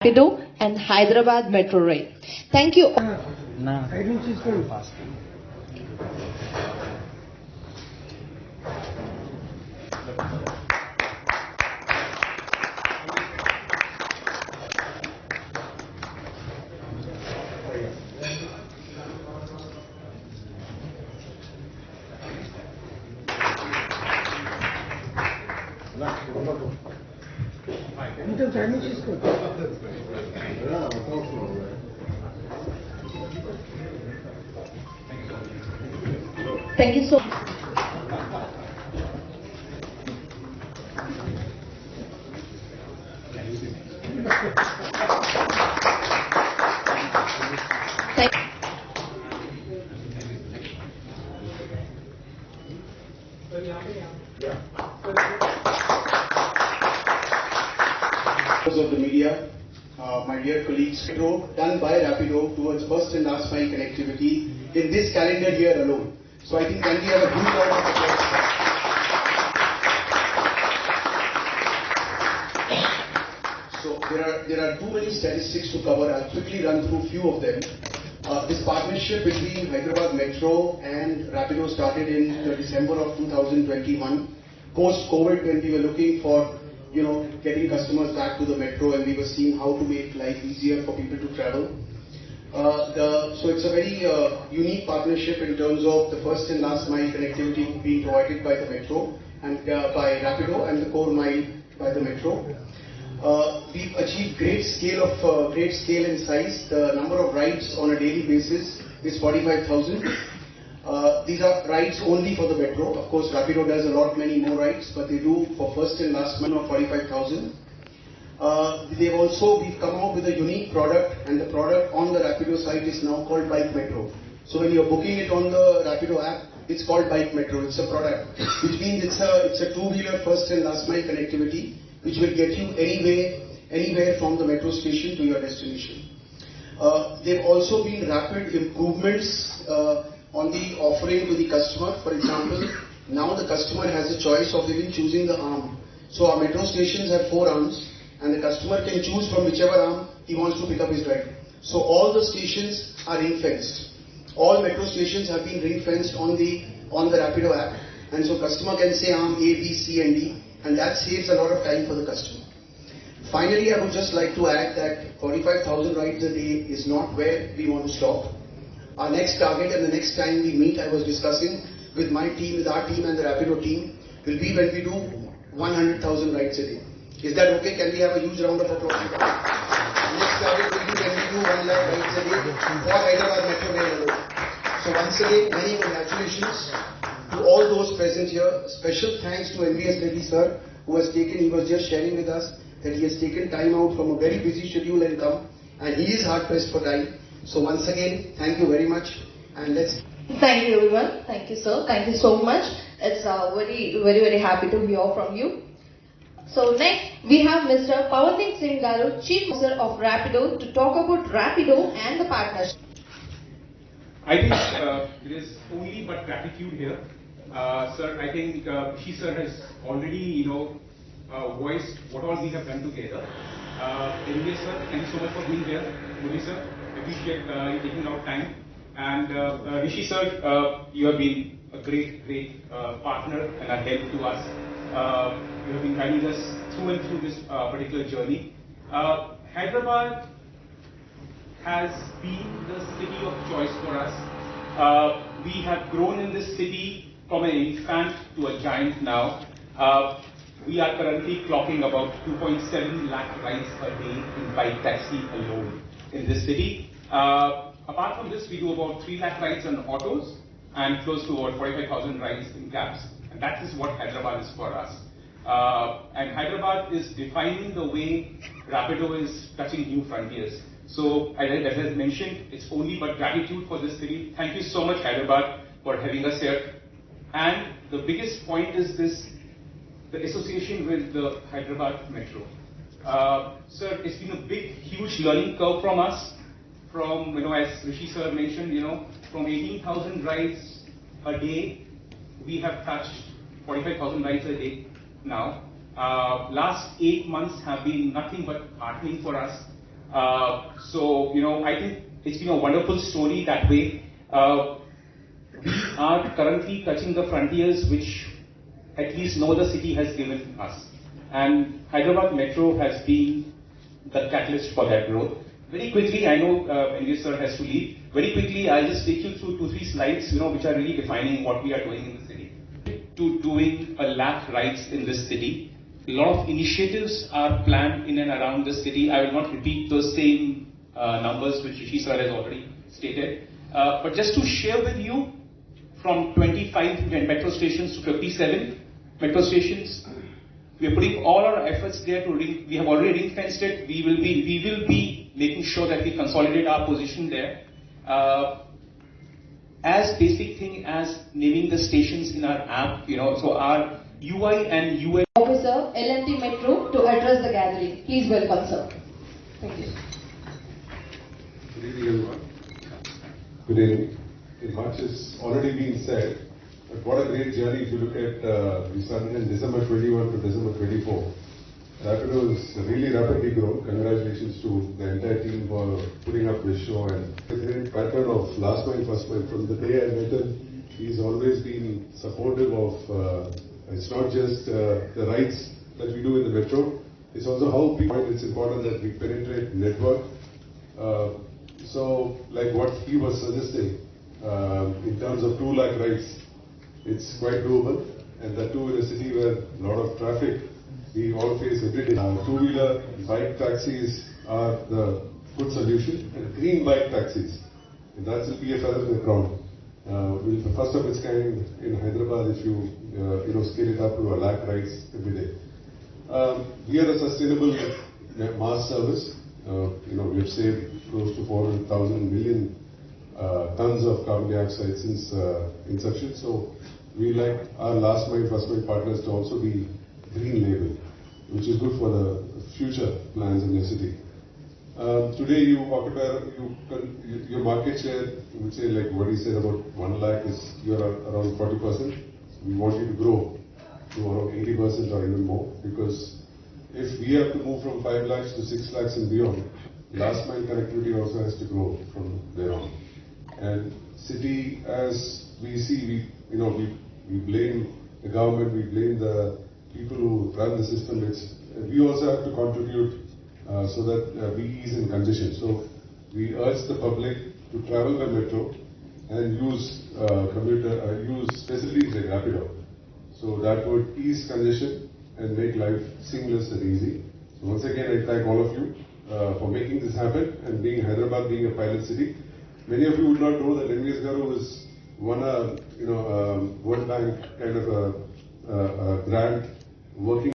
Rapido and Hyderabad Metro Rail. Thank you. Thank you so much. Of the media, my dear colleagues, done by Rapido towards first and last mile connectivity in this calendar year alone. So I think can we have a huge round of applause? So there are too many statistics to cover. I'll quickly run through a few of them. This partnership between Hyderabad Metro and Rapido started in the December of 2021, post-COVID, when we were looking for getting customers back to the metro, and we were seeing how to make life easier for people to travel. So it's a very unique partnership in terms of the first and last mile connectivity being provided by the metro and by Rapido, and the core mile by the metro. We've achieved great scale in size. The number of rides on a daily basis is 45,000. These are rides only for the metro. Of course, Rapido does a lot many more rides, but they do for first and last mile of 45,000. We've come out with a unique product, and the product on the Rapido site is now called Bike Metro. So when you're booking it on the Rapido app, it's called Bike Metro. It's a product, which means it's a two-wheeler first and last mile connectivity, which will get you anywhere from the metro station to your destination. There have also been rapid improvements on the offering to the customer. For example, now the customer has a choice of even choosing the arm. So our metro stations have 4 arms, and the customer can choose from whichever arm he wants to pick up his ride. So all the stations are ring-fenced. All metro stations have been ring-fenced on the Rapido app, and so customer can say arm A, B, C and D, and that saves a lot of time for the customer. Finally, I would just like to add that 45,000 rides a day is not where we want to stop. Our next target, and the next time we meet, I was discussing with my team, with our team and the Rapido team, will be when we do 100,000 rides a day. Is that okay? Can we have a huge round of applause? Next target will be when we do 1 lakh rides a day for Hyderabad Metro Rail alone. So once again, many congratulations to all those present here. Special thanks to NVS Reddy sir, who has taken, he was just sharing with us that he has taken time out from a very busy schedule and come, and he is hard pressed for time. So once again, thank you very much, and let's... Thank you everyone. Thank you sir. Thank you so much. It's very happy to hear from you. So next, we have Mr. Pawan Singh Garu, Chief Officer of Rapido, to talk about Rapido and the partnership. I think there is only but gratitude here. Sir, I think she sir has already, voiced what all we have done together. NVS sir, thank you so much for being here. Modi sir, appreciate you taking out time. And Rishi sir, you have been a great partner and a help to us. You have been guiding us through and through this particular journey. Hyderabad has been the city of choice for us. We have grown in this city from an infant to a giant now. We are currently clocking about 2.7 lakh rides a day in bike taxi alone in this city. Apart from this, we do about 3 lakh rides on autos and close to about 45,000 rides in cabs. And that is what Hyderabad is for us. And Hyderabad is defining the way Rapido is touching new frontiers. So, as I mentioned, it's only but gratitude for this city. Thank you so much, Hyderabad, for having us here. And the biggest point is the association with the Hyderabad Metro. Sir, it's been a big, huge learning curve from us. From, as Rishi sir mentioned, from 18,000 rides a day, we have touched 45,000 rides a day now. Last 8 months have been nothing but heartening for us. So, I think it's been a wonderful story that way. We are currently touching the frontiers which at least no other city has given us. And Hyderabad Metro has been the catalyst for that growth. Very quickly, I know NVS sir has to leave. Very quickly, I'll just take you through 2-3 slides, which are really defining what we are doing in the city. To doing a lakh rides in this city. A lot of initiatives are planned in and around the city. I will not repeat those same numbers which Rishi sir has already stated. But just to share with you, from 25 metro stations to 57 metro stations, we are putting all our efforts there to we have already ring fenced it. We will be making sure that we consolidate our position there. As basic thing as naming the stations in our app, so our UI and UX. Officer, L&T Metro, to address the gathering. Please welcome, sir. Thank you. Good evening, everyone. Good evening. Much has already been said, but what a great journey if you look at, we started in December 21 to December 24. Rapido is really rapidly grown. Congratulations to the entire team for putting up this show, and the great pattern of last mile, first mile. From the day I met him, he's always been supportive of, it's not just the rides that we do in the metro, it's also how people, it's important that we penetrate network. So like what he was suggesting, in terms of 2 lakh rides, it's quite doable, and that too in a city where a lot of traffic we all face every day. Two-wheeler, bike taxis are the good solution, and green bike taxis, and that will be a feather in the crown. Will be the first of its kind in Hyderabad if you scale it up to a lakh rides every day. We are a sustainable mass service. We have saved close to 400,000 million tons of carbon dioxide since inception. So we like our last mile, first mile partners to also be green label, which is good for the future plans in the city. Today you occupy your market share, you would say like what he said about 1 lakh is you're around 40%. We want you to grow to around 80% or even more, because if we have to move from 5 lakhs to 6 lakhs and beyond, last mile connectivity also has to grow from there on. And city, as we see, we blame the government, we blame the people who run the system. We also have to contribute so that we ease in congestion. So we urge the public to travel by metro and use use facilities like Rapido. So that would ease congestion and make life seamless and easy. So once again, I thank all of you for making this happen, and Hyderabad being a pilot city. Many of you would not know that NVS Garu has won a World Bank kind of a grant working